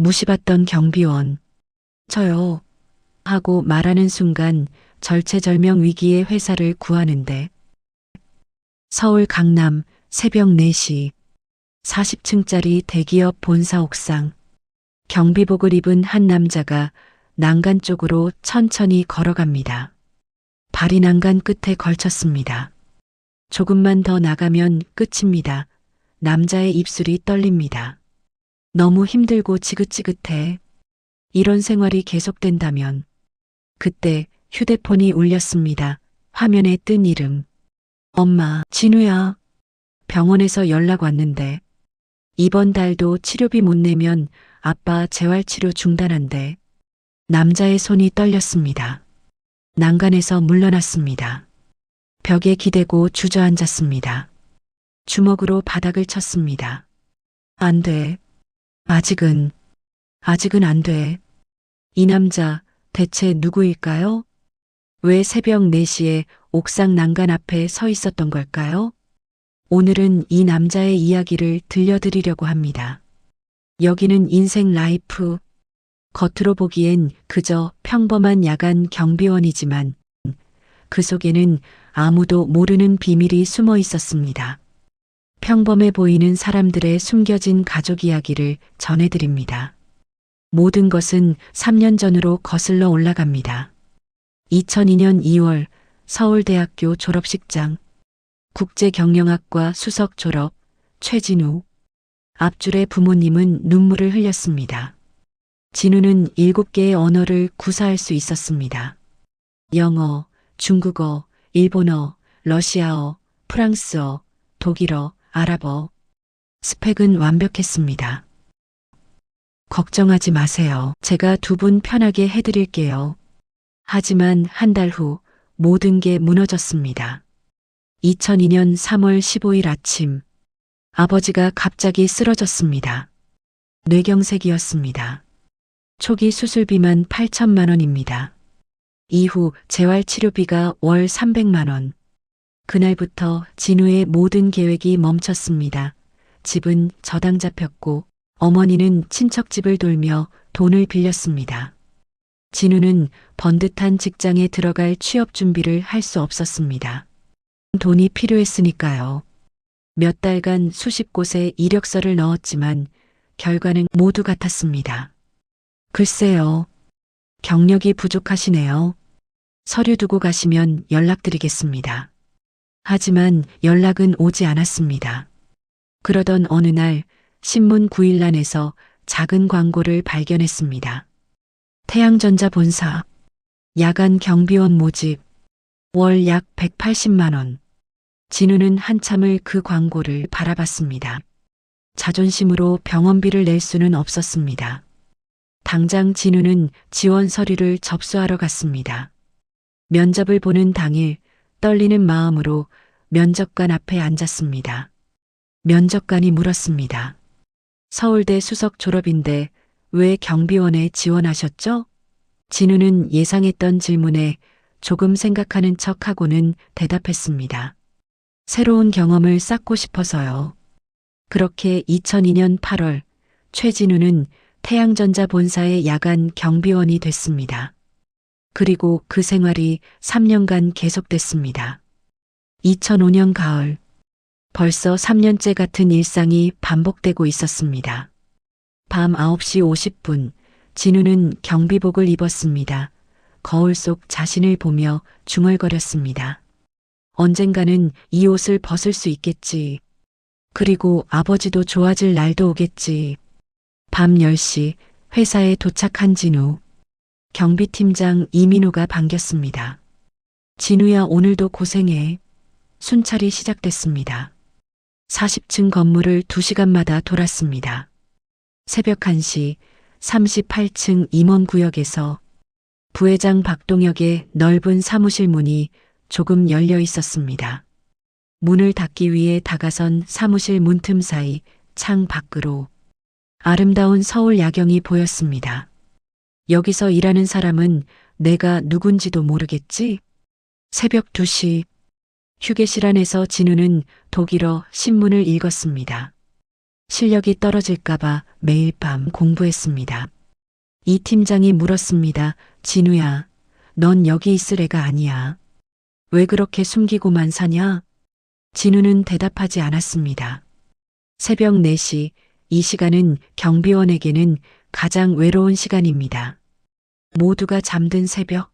무시받던 경비원. 저요. 하고 말하는 순간 절체절명 위기의 회사를 구하는데 서울 강남 새벽 4시 40층짜리 대기업 본사 옥상 경비복을 입은 한 남자가 난간 쪽으로 천천히 걸어갑니다. 발이 난간 끝에 걸쳤습니다. 조금만 더 나가면 끝입니다. 남자의 입술이 떨립니다. 너무 힘들고 지긋지긋해. 이런 생활이 계속된다면. 그때 휴대폰이 울렸습니다. 화면에 뜬 이름. 엄마, 진우야. 병원에서 연락 왔는데 이번 달도 치료비 못 내면 아빠 재활치료 중단한대. 남자의 손이 떨렸습니다. 난간에서 물러났습니다. 벽에 기대고 주저앉았습니다. 주먹으로 바닥을 쳤습니다. 안 돼. 아직은 안 돼. 이 남자 대체 누구일까요? 왜 새벽 4시에 옥상 난간 앞에 서 있었던 걸까요? 오늘은 이 남자의 이야기를 들려드리려고 합니다. 여기는 인생 라이프. 겉으로 보기엔 그저 평범한 야간 경비원이지만 그 속에는 아무도 모르는 비밀이 숨어 있었습니다. 평범해 보이는 사람들의 숨겨진 가족 이야기를 전해드립니다. 모든 것은 3년 전으로 거슬러 올라갑니다. 2002년 2월 서울대학교 졸업식장, 국제경영학과 수석 졸업, 최진우. 앞줄의 부모님은 눈물을 흘렸습니다. 진우는 7개의 언어를 구사할 수 있었습니다. 영어, 중국어, 일본어, 러시아어, 프랑스어, 독일어, 아랍어. 스펙은 완벽했습니다. 걱정하지 마세요. 제가 두 분 편하게 해드릴게요. 하지만 한 달 후 모든 게 무너졌습니다. 2002년 3월 15일 아침, 아버지가 갑자기 쓰러졌습니다. 뇌경색이었습니다. 초기 수술비만 8천만 원입니다. 이후 재활치료비가 월 300만 원. 그날부터 진우의 모든 계획이 멈췄습니다. 집은 저당 잡혔고 어머니는 친척집을 돌며 돈을 빌렸습니다. 진우는 번듯한 직장에 들어갈 취업 준비를 할 수 없었습니다. 돈이 필요했으니까요. 몇 달간 수십 곳에 이력서를 넣었지만 결과는 모두 같았습니다. 글쎄요. 경력이 부족하시네요. 서류 두고 가시면 연락드리겠습니다. 하지만 연락은 오지 않았습니다. 그러던 어느 날 신문 9일란에서 작은 광고를 발견했습니다. 태양전자 본사, 야간 경비원 모집, 월 약 180만 원. 진우는 한참을 그 광고를 바라봤습니다. 자존심으로 병원비를 낼 수는 없었습니다. 당장 진우는 지원 서류를 접수하러 갔습니다. 면접을 보는 당일 떨리는 마음으로 면접관 앞에 앉았습니다. 면접관이 물었습니다. 서울대 수석 졸업인데 왜 경비원에 지원하셨죠? 진우는 예상했던 질문에 조금 생각하는 척하고는 대답했습니다. 새로운 경험을 쌓고 싶어서요. 그렇게 2002년 8월 최진우는 태양전자 본사의 야간 경비원이 됐습니다. 그리고 그 생활이 3년간 계속됐습니다. 2005년 가을, 벌써 3년째 같은 일상이 반복되고 있었습니다. 밤 9시 50분, 진우는 경비복을 입었습니다. 거울 속 자신을 보며 중얼거렸습니다. 언젠가는 이 옷을 벗을 수 있겠지. 그리고 아버지도 좋아질 날도 오겠지. 밤 10시 회사에 도착한 진우. 경비팀장 이민우가 반겼습니다. 진우야, 오늘도 고생해. 순찰이 시작됐습니다. 40층 건물을 2시간마다 돌았습니다. 새벽 1시 38층 임원구역에서 부회장 박동혁의 넓은 사무실 문이 조금 열려 있었습니다. 문을 닫기 위해 다가선 사무실 문틈 사이 창 밖으로 아름다운 서울 야경이 보였습니다. 여기서 일하는 사람은 내가 누군지도 모르겠지? 새벽 2시 휴게실 안에서 진우는 독일어 신문을 읽었습니다. 실력이 떨어질까봐 매일 밤 공부했습니다. 이 팀장이 물었습니다. 진우야, 넌 여기 있을 애가 아니야. 왜 그렇게 숨기고만 사냐? 진우는 대답하지 않았습니다. 새벽 4시, 이 시간은 경비원에게는 가장 외로운 시간입니다. 모두가 잠든 새벽,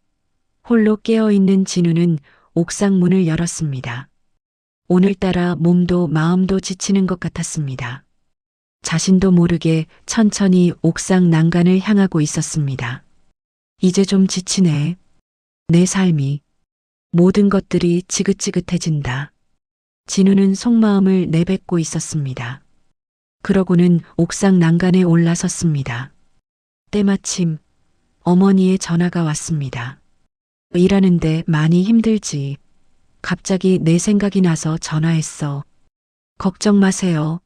홀로 깨어있는 진우는 옥상 문을 열었습니다. 오늘따라 몸도 마음도 지치는 것 같았습니다. 자신도 모르게 천천히 옥상 난간을 향하고 있었습니다. 이제 좀 지치네. 내 삶이. 모든 것들이 지긋지긋해진다. 진우는 속마음을 내뱉고 있었습니다. 그러고는 옥상 난간에 올라섰습니다. 때마침 어머니의 전화가 왔습니다. 일하는데 많이 힘들지. 갑자기 내 생각이 나서 전화했어. 걱정 마세요.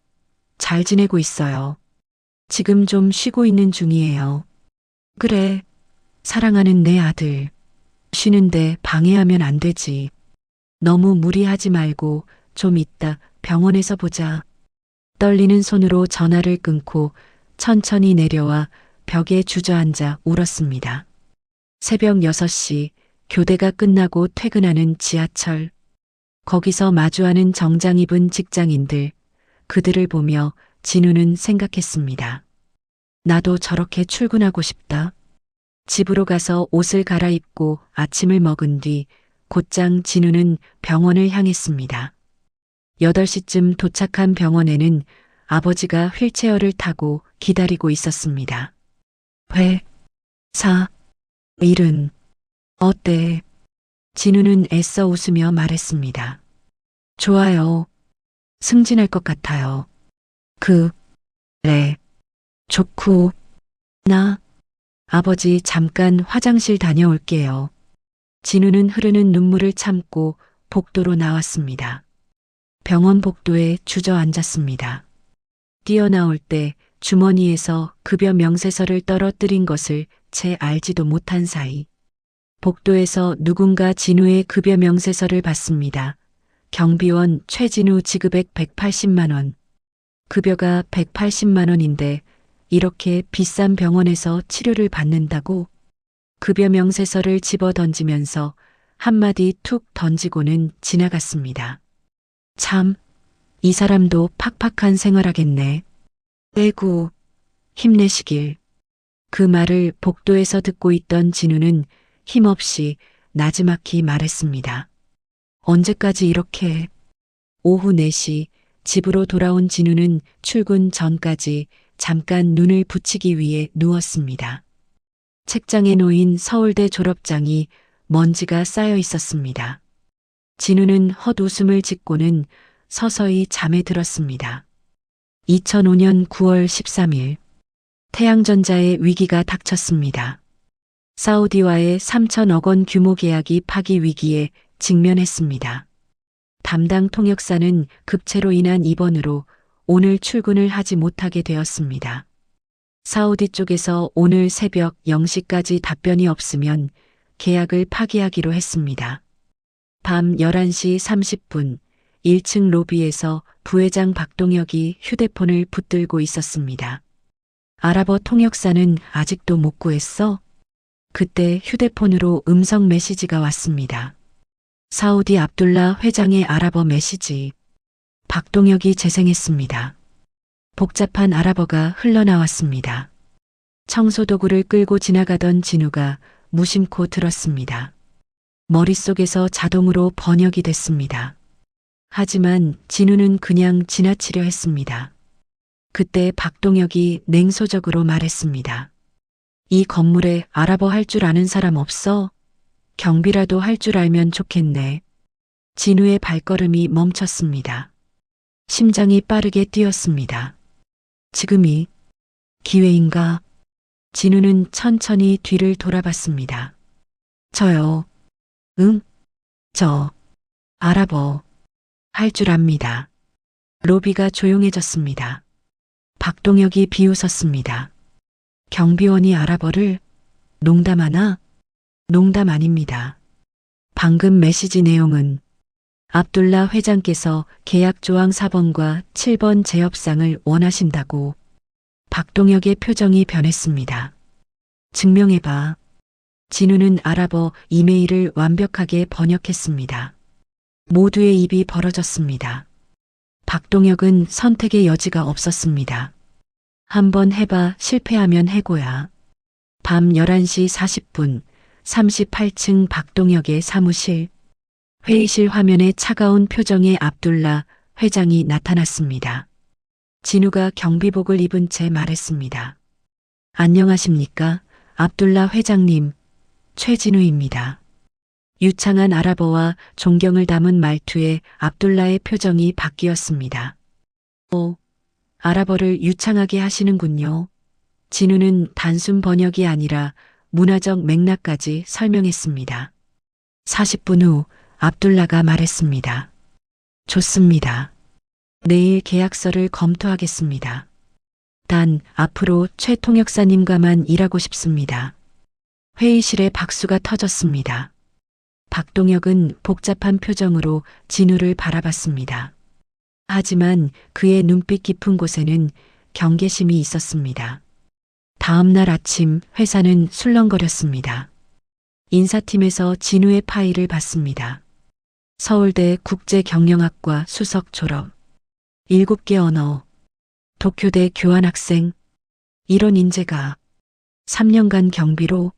잘 지내고 있어요. 지금 좀 쉬고 있는 중이에요. 그래. 사랑하는 내 아들. 쉬는데 방해하면 안 되지. 너무 무리하지 말고 좀 이따 병원에서 보자. 떨리는 손으로 전화를 끊고 천천히 내려와 벽에 주저앉아 울었습니다. 새벽 6시 교대가 끝나고 퇴근하는 지하철. 거기서 마주하는 정장 입은 직장인들. 그들을 보며 진우는 생각했습니다. 나도 저렇게 출근하고 싶다. 집으로 가서 옷을 갈아입고 아침을 먹은 뒤 곧장 진우는 병원을 향했습니다. 8시쯤 도착한 병원에는 아버지가 휠체어를 타고 기다리고 있었습니다. 일은 어때? 진우는 애써 웃으며 말했습니다. 좋아요. 승진할 것 같아요. 그래. 좋고. 나 아버지 잠깐 화장실 다녀올게요. 진우는 흐르는 눈물을 참고 복도로 나왔습니다. 병원 복도에 주저앉았습니다. 뛰어나올 때 주머니에서 급여 명세서를 떨어뜨린 것을 채 알지도 못한 사이 복도에서 누군가 진우의 급여 명세서를 받습니다. 경비원 최진우 지급액 180만 원. 급여가 180만 원인데 이렇게 비싼 병원에서 치료를 받는다고? 급여 명세서를 집어 던지면서 한마디 툭 던지고는 지나갔습니다. 참, 이 사람도 팍팍한 생활하겠네. 에구, 힘내시길. 그 말을 복도에서 듣고 있던 진우는 힘없이 나지막히 말했습니다. 언제까지 이렇게. 오후 4시 집으로 돌아온 진우는 출근 전까지 잠깐 눈을 붙이기 위해 누웠습니다. 책장에 놓인 서울대 졸업장이 먼지가 쌓여 있었습니다. 진우는 헛웃음을 짓고는 서서히 잠에 들었습니다. 2005년 9월 13일 태양전자의 위기가 닥쳤습니다. 사우디와의 3천억 원 규모 계약이 파기 위기에 직면했습니다. 담당 통역사는 급체로 인한 입원으로 오늘 출근을 하지 못하게 되었습니다. 사우디 쪽에서 오늘 새벽 0시까지 답변이 없으면 계약을 파기하기로 했습니다. 밤 11시 30분 1층 로비에서 부회장 박동혁이 휴대폰을 붙들고 있었습니다. 아랍어 통역사는 아직도 못 구했어? 그때 휴대폰으로 음성 메시지가 왔습니다. 사우디 압둘라 회장의 아랍어 메시지. 박동혁이 재생했습니다. 복잡한 아랍어가 흘러나왔습니다. 청소도구를 끌고 지나가던 진우가 무심코 들었습니다. 머릿속에서 자동으로 번역이 됐습니다. 하지만 진우는 그냥 지나치려 했습니다. 그때 박동혁이 냉소적으로 말했습니다. 이 건물에 아랍어 할 줄 아는 사람 없어? 경비라도 할 줄 알면 좋겠네. 진우의 발걸음이 멈췄습니다. 심장이 빠르게 뛰었습니다. 지금이 기회인가? 진우는 천천히 뒤를 돌아봤습니다. 저요. 응? 저 아랍어 할 줄 압니다. 로비가 조용해졌습니다. 박동혁이 비웃었습니다. 경비원이 아랍어를? 농담하나? 농담 아닙니다. 방금 메시지 내용은 압둘라 회장께서 계약조항 4번과 7번 재협상을 원하신다고. 박동혁의 표정이 변했습니다. 증명해봐. 진우는 아랍어 이메일을 완벽하게 번역했습니다. 모두의 입이 벌어졌습니다. 박동혁은 선택의 여지가 없었습니다. 한번 해봐. 실패하면 해고야. 밤 11시 40분 38층 박동혁의 사무실. 회의실 화면에 차가운 표정의 압둘라 회장이 나타났습니다. 진우가 경비복을 입은 채 말했습니다. 안녕하십니까? 압둘라 회장님, 최진우입니다. 유창한 아랍어와 존경을 담은 말투에 압둘라의 표정이 바뀌었습니다. 아랍어를 유창하게 하시는군요. 진우는 단순 번역이 아니라 문화적 맥락까지 설명했습니다. 40분 후 압둘라가 말했습니다. 좋습니다. 내일 계약서를 검토하겠습니다. 단 앞으로 최 통역사님과만 일하고 싶습니다. 회의실에 박수가 터졌습니다. 박동혁은 복잡한 표정으로 진우를 바라봤습니다. 하지만 그의 눈빛 깊은 곳에는 경계심이 있었습니다. 다음 날 아침 회사는 술렁거렸습니다. 인사팀에서 진우의 파일을 받습니다. 서울대 국제경영학과 수석 졸업, 7개 언어, 도쿄대 교환학생, 이런 인재가 3년간 경비로.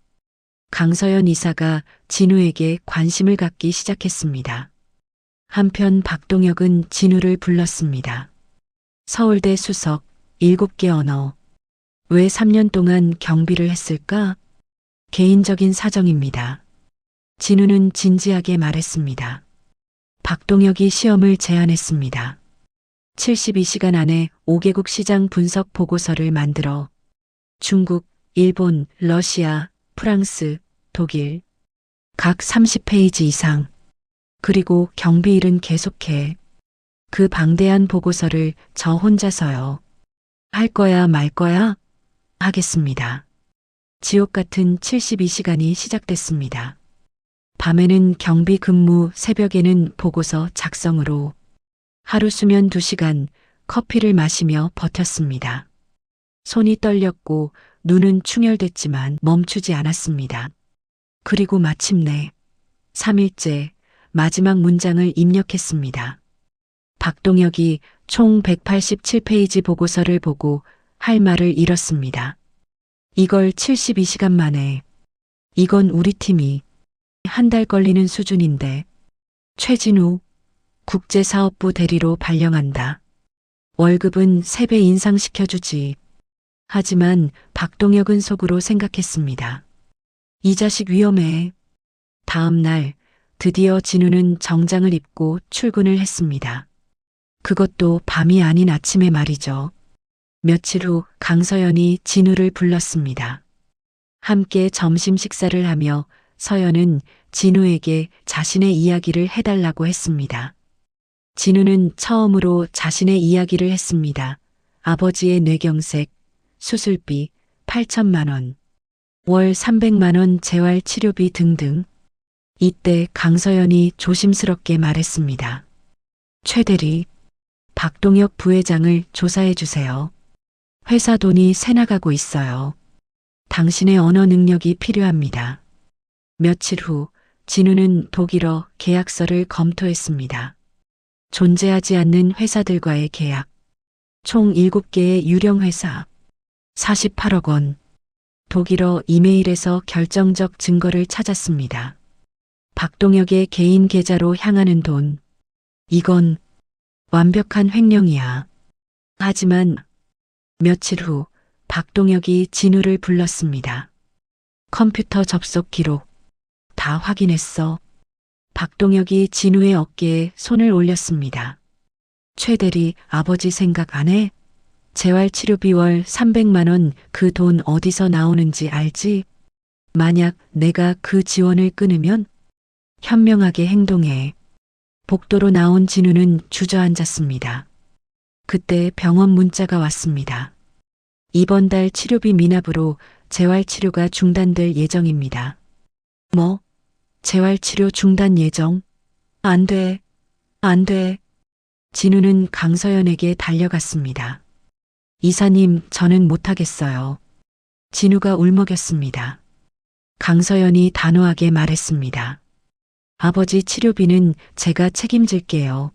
강서연 이사가 진우에게 관심을 갖기 시작했습니다. 한편 박동혁은 진우를 불렀습니다. 서울대 수석, 7개 언어. 왜 3년 동안 경비를 했을까? 개인적인 사정입니다. 진우는 진지하게 말했습니다. 박동혁이 시험을 제안했습니다. 72시간 안에 5개국 시장 분석 보고서를 만들어 중국, 일본, 러시아, 프랑스, 독일 각 30페이지 이상. 그리고 경비일은 계속해. 그 방대한 보고서를 저 혼자서요. 할 거야 말 거야? 하겠습니다. 지옥 같은 72시간이 시작됐습니다. 밤에는 경비 근무, 새벽에는 보고서 작성으로. 하루 수면 2시간, 커피를 마시며 버텼습니다. 손이 떨렸고 눈은 충혈됐지만 멈추지 않았습니다. 그리고 마침내 3일째 마지막 문장을 입력했습니다. 박동혁이 총 187페이지 보고서를 보고 할 말을 잃었습니다. 이걸 72시간 만에. 이건 우리 팀이 한 달 걸리는 수준인데. 최진우 국제사업부 대리로 발령한다. 월급은 3배 인상시켜주지. 하지만 박동혁은 속으로 생각했습니다. 이 자식 위험해. 다음 날 드디어 진우는 정장을 입고 출근을 했습니다. 그것도 밤이 아닌 아침에 말이죠. 며칠 후 강서연이 진우를 불렀습니다. 함께 점심 식사를 하며 서연은 진우에게 자신의 이야기를 해달라고 했습니다. 진우는 처음으로 자신의 이야기를 했습니다. 아버지의 뇌경색, 수술비 8천만 원, 월 300만 원 재활 치료비 등등. 이때 강서연이 조심스럽게 말했습니다. 최 대리, 박동혁 부회장을 조사해 주세요. 회사 돈이 새나가고 있어요. 당신의 언어 능력이 필요합니다. 며칠 후 진우는 독일어 계약서를 검토했습니다. 존재하지 않는 회사들과의 계약. 총 7개의 유령 회사. 48억 원. 독일어 이메일에서 결정적 증거를 찾았습니다. 박동혁의 개인 계좌로 향하는 돈. 이건 완벽한 횡령이야. 하지만 며칠 후 박동혁이 진우를 불렀습니다. 컴퓨터 접속 기록. 다 확인했어. 박동혁이 진우의 어깨에 손을 올렸습니다. 최 대리, 아버지 생각 안 해? 재활치료비 월 300만 원, 그 돈 어디서 나오는지 알지? 만약 내가 그 지원을 끊으면 현명하게 행동해. 복도로 나온 진우는 주저앉았습니다. 그때 병원 문자가 왔습니다. 이번 달 치료비 미납으로 재활치료가 중단될 예정입니다. 뭐? 재활치료 중단 예정? 안 돼. 안 돼. 진우는 강서연에게 달려갔습니다. 이사님, 저는 못하겠어요. 진우가 울먹였습니다. 강서연이 단호하게 말했습니다. 아버지 치료비는 제가 책임질게요.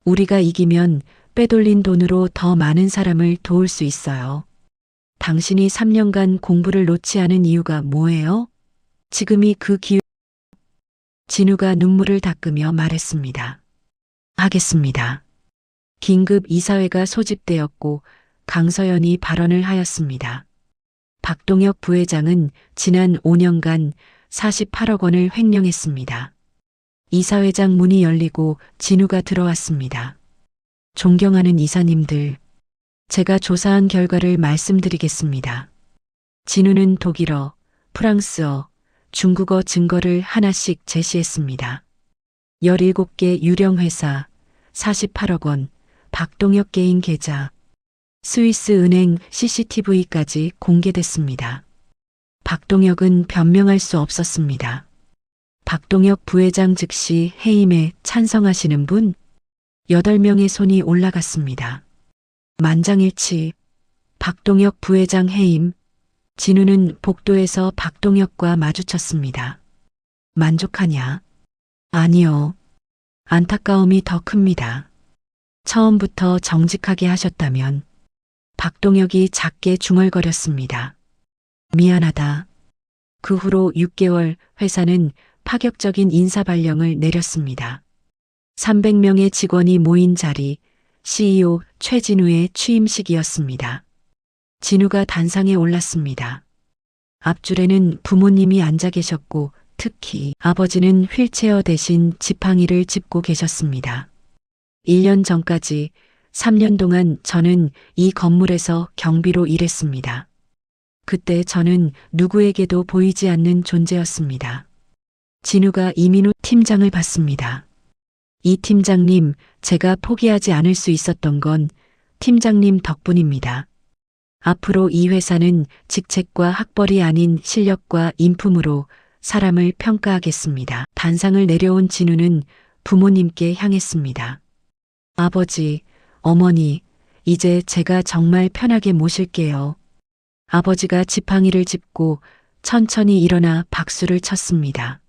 우리가 이기면 빼돌린 돈으로 더 많은 사람을 도울 수 있어요. 당신이 3년간 공부를 놓지 않은 이유가 뭐예요? 지금이 그 기회. 진우가 눈물을 닦으며 말했습니다. 하겠습니다. 긴급 이사회가 소집되었고 강서연이 발언을 하였습니다. 박동혁 부회장은 지난 5년간 48억 원을 횡령했습니다. 이사회장 문이 열리고 진우가 들어왔습니다. 존경하는 이사님들, 제가 조사한 결과를 말씀드리겠습니다. 진우는 독일어, 프랑스어, 중국어 증거를 하나씩 제시했습니다. 17개 유령 회사, 48억 원, 박동혁 개인 계좌, 스위스 은행 CCTV까지 공개됐습니다. 박동혁은 변명할 수 없었습니다. 박동혁 부회장 즉시 해임에 찬성하시는 분? 8명의 손이 올라갔습니다. 만장일치, 박동혁 부회장 해임. 진우는 복도에서 박동혁과 마주쳤습니다. 만족하냐? 아니요. 안타까움이 더 큽니다. 처음부터 정직하게 하셨다면. 박동혁이 작게 중얼거렸습니다. 미안하다. 그 후로 6개월 회사는 파격적인 인사발령을 내렸습니다. 300명의 직원이 모인 자리, CEO 최진우의 취임식이었습니다. 진우가 단상에 올랐습니다. 앞줄에는 부모님이 앉아 계셨고 특히 아버지는 휠체어 대신 지팡이를 짚고 계셨습니다. 1년 전까지 3년 동안 저는 이 건물에서 경비로 일했습니다. 그때 저는 누구에게도 보이지 않는 존재였습니다. 진우가 이민우 팀장을 봤습니다. 이 팀장님, 제가 포기하지 않을 수 있었던 건 팀장님 덕분입니다. 앞으로 이 회사는 직책과 학벌이 아닌 실력과 인품으로 사람을 평가하겠습니다. 단상을 내려온 진우는 부모님께 향했습니다. 아버지, 어머니, 이제 제가 정말 편하게 모실게요. 아버지가 지팡이를 짚고 천천히 일어나 박수를 쳤습니다.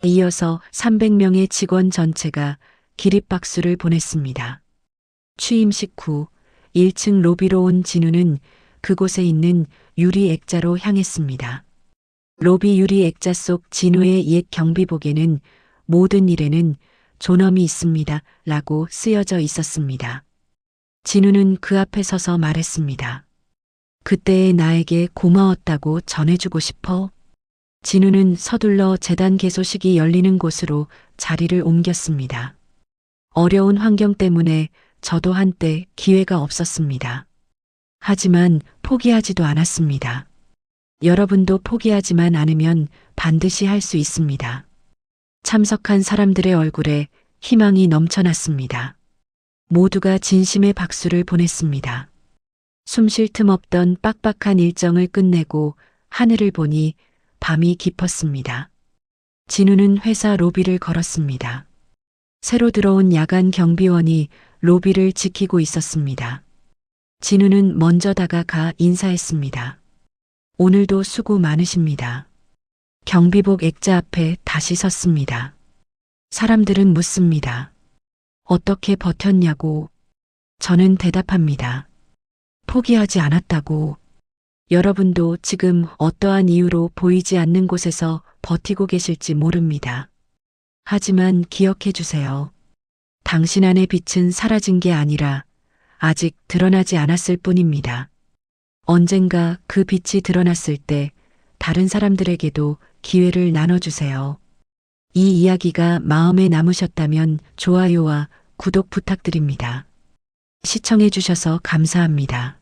이어서 300명의 직원 전체가 기립박수를 보냈습니다. 취임식 후 1층 로비로 온 진우는 그곳에 있는 유리 액자로 향했습니다. 로비 유리 액자 속 진우의 옛 경비복에는 모든 일에는 존엄이 있습니다. 라고 쓰여져 있었습니다. 진우는 그 앞에 서서 말했습니다. 그때의 나에게 고마웠다고 전해주고 싶어. 진우는 서둘러 재단 개소식이 열리는 곳으로 자리를 옮겼습니다. 어려운 환경 때문에 저도 한때 기회가 없었습니다. 하지만 포기하지도 않았습니다. 여러분도 포기하지만 않으면 반드시 할 수 있습니다. 참석한 사람들의 얼굴에 희망이 넘쳐났습니다. 모두가 진심의 박수를 보냈습니다. 숨 쉴 틈 없던 빡빡한 일정을 끝내고 하늘을 보니 밤이 깊었습니다. 진우는 회사 로비를 걸었습니다. 새로 들어온 야간 경비원이 로비를 지키고 있었습니다. 진우는 먼저 다가가 인사했습니다. 오늘도 수고 많으십니다. 경비복 액자 앞에 다시 섰습니다. 사람들은 묻습니다. 어떻게 버텼냐고. 저는 대답합니다. 포기하지 않았다고. 여러분도 지금 어떠한 이유로 보이지 않는 곳에서 버티고 계실지 모릅니다. 하지만 기억해 주세요. 당신 안의 빛은 사라진 게 아니라 아직 드러나지 않았을 뿐입니다. 언젠가 그 빛이 드러났을 때 다른 사람들에게도 기회를 나눠주세요. 이 이야기가 마음에 남으셨다면 좋아요와 구독 부탁드립니다. 시청해 주셔서 감사합니다.